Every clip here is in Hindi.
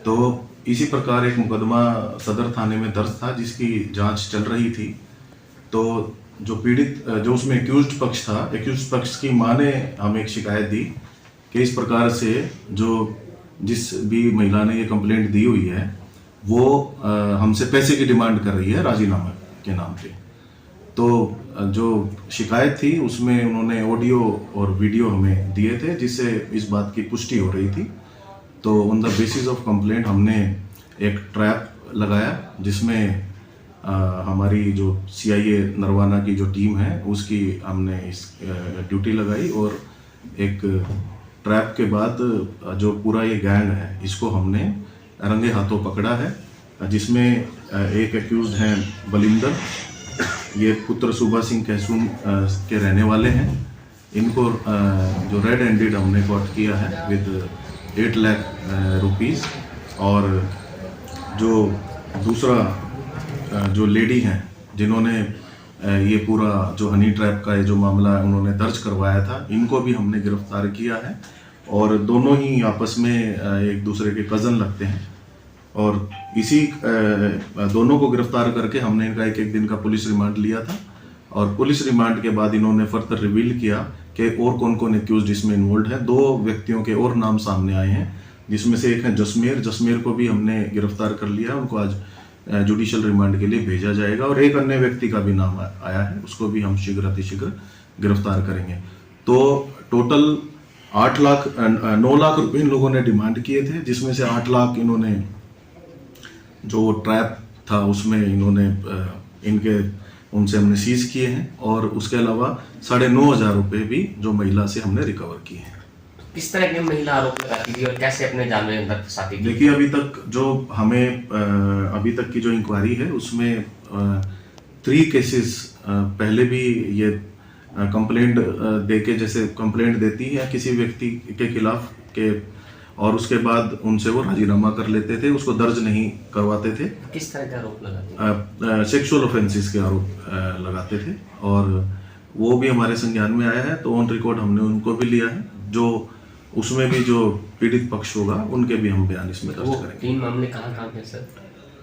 तो इसी प्रकार एक मुकदमा सदर थाने में दर्ज था जिसकी जांच चल रही थी। तो जो पीड़ित जो उसमें एक्यूज्ड पक्ष था, एक्यूज्ड पक्ष की मां ने हमें एक शिकायत दी कि इस प्रकार से जिस भी महिला ने ये कंप्लेंट दी हुई है वो हमसे पैसे की डिमांड कर रही है राजीनामा के नाम पे। तो जो शिकायत थी उसमें उन्होंने ऑडियो और वीडियो हमें दिए थे जिससे इस बात की पुष्टि हो रही थी। तो on the basis of complaint हमने एक ट्रैप लगाया जिसमें हमारी जो CIA नरवाना की जो टीम है उसकी हमने इस ड्यूटी लगाई और एक ट्रैप के बाद जो पूरा ये गैंग है इसको हमने रंगे हाथों पकड़ा है, जिसमें एक एक्यूज्ड हैं बलिंदर, ये पुत्र सुबा सिंह कैसून के रहने वाले हैं। इनको जो रेड हैंडेड हमने कॉट किया है विद 8 लाख रुपीस। और जो दूसरा जो लेडी हैं जिन्होंने ये पूरा जो हनी ट्रैप का जो मामला है उन्होंने दर्ज करवाया था, इनको भी हमने गिरफ्तार किया है। और दोनों ही आपस में एक दूसरे के कज़न लगते हैं और इसी दोनों को गिरफ्तार करके हमने इनका एक दिन का पुलिस रिमांड लिया था। और पुलिस रिमांड के बाद इन्होंने फर्दर रिवील किया कि और कौन कौन एक्यूज्ड इसमें इन्वॉल्व है। 2 व्यक्तियों के और नाम सामने आए हैं जिसमें से एक है जसमेर को भी हमने गिरफ्तार कर लिया, उनको आज जुडिशियल रिमांड के लिए भेजा जाएगा। और एक अन्य व्यक्ति का भी नाम आया है, उसको भी हम शीघ्र गिरफ्तार करेंगे। तो टोटल 9 लाख रुपए इन लोगों ने डिमांड किए थे, जिसमें से 8 लाख इन्होंने जो ट्रैप था उसमें इन्होंने उनसे हमने सीज किए हैं और उसके अलावा 9,500 रुपए भी जो महिला से हमने रिकवर किए हैं। किस तरह की महिला आरोप लगाती थी और कैसे अपने जाल में अंदर फंसाती थी? देखिए अभी तक जो हमें अभी तक की जो इंक्वायरी है उसमें 3 केसेस पहले भी ये कंप्लेंट देके जैसे कंप्लेंट देती है किसी व्यक्ति के खिलाफ के और उसके बाद उनसे वो राजीनामा कर लेते थे, उसको दर्ज नहीं करवाते थे। किस तरह के आरोप लगाते? सेक्सुअल ऑफेंसेस के आरोप लगाते थे और वो भी हमारे संज्ञान में आया है। तो ऑन रिकॉर्ड हमने उनको भी लिया है, जो उसमें भी जो पीड़ित पक्ष होगा उनके भी हम बयान इसमें दर्ज करेंगे। 3 मामले कहाँ पे सर?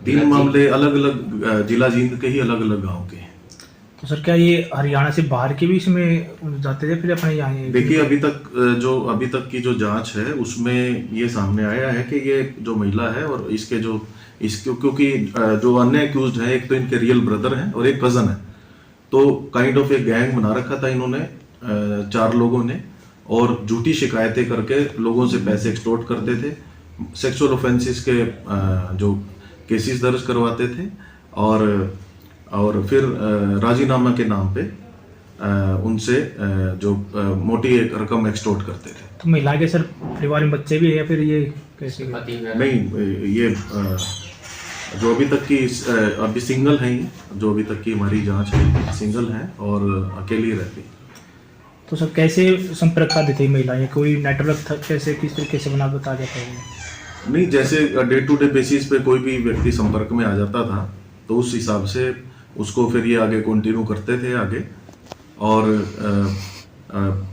3 मामले अलग अलग जिला जींद के ही अलग अलग गाँव के हैं। तो सर क्या ये हरियाणा से बाहर के भी इसमें जाते थे फिर अपने यहाँ? देखिए अभी तक की जो जांच है उसमें ये सामने आया है कि ये जो महिला है और इसके क्योंकि जो अन्य एक्यूज्ड है एक तो इनके रियल ब्रदर हैं और एक कजन है, तो काइंड ऑफ एक गैंग बना रखा था इन्होंने 4 लोगों ने और झूठी शिकायतें करके लोगों से पैसे एक्सटॉर्ट करते थे, सेक्सुअल ऑफेंसेस के जो केसेस दर्ज करवाते थे और फिर राजीनामा के नाम पे उनसे जो मोटी एक रकम एक्सटॉर्ट करते थे। तो महिला के सर परिवार में बच्चे भी है या फिर ये कैसे? नहीं, ये जो अभी तक की अभी सिंगल है, जो अभी तक की हमारी जांच है सिंगल है और अकेली रहती। तो सर कैसे संपर्क कर देती महिलाएं? कोई नेटवर्क था कैसे, किस तरीके से बना बता जाता है? नहीं, जैसे डे टू डे बेसिस पे कोई भी व्यक्ति संपर्क में आ जाता था तो उस हिसाब से उसको फिर ये आगे कंटिन्यू करते थे आगे और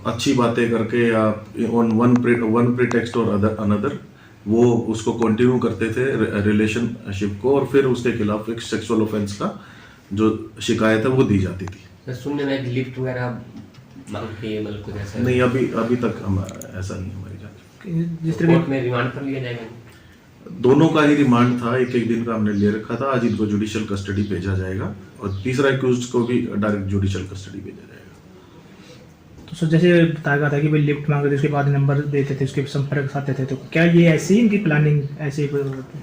अच्छी बातें करके या वन प्रीटेक्स्ट और अनदर वो उसको कंटिन्यू करते थे रिलेशनशिप को और फिर उसके खिलाफ एक सेक्सुअल ऑफेंस का जो शिकायत है वो दी जाती थी। सुनने में लिफ्ट वगैरह मांगती है, मतलब कुछ ऐसा? नहीं, अभी तक हम ऐसा नहीं हमारी जांच। जिस तरह में रिमांड पर लिया जाएगा? दोनों का ही रिमांड था, एक दिन का हमने ले रखा था। आज इनको जुडिशियल कस्टडी भेजा जाएगा और तीसरा एक्यूज्ड को भी डायरेक्ट जुडिशियल कस्टडी भेजा जाएगा। तो सर जैसे बताया गया था कि भाई लिफ्ट मांगे थे, उसके बाद नंबर देते थे, उसके संपर्क साधते थे, तो क्या ये ऐसी इनकी प्लानिंग ऐसे?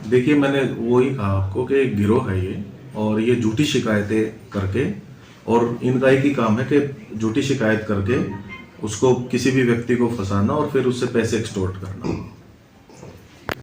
देखिए मैंने वो ही कहा आपको कि एक गिरोह है ये और ये झूठी शिकायतें करके और इनका एक ही काम है कि झूठी शिकायत करके उसको किसी भी व्यक्ति को फंसाना और फिर उससे पैसे एक्सटॉर्ट करना।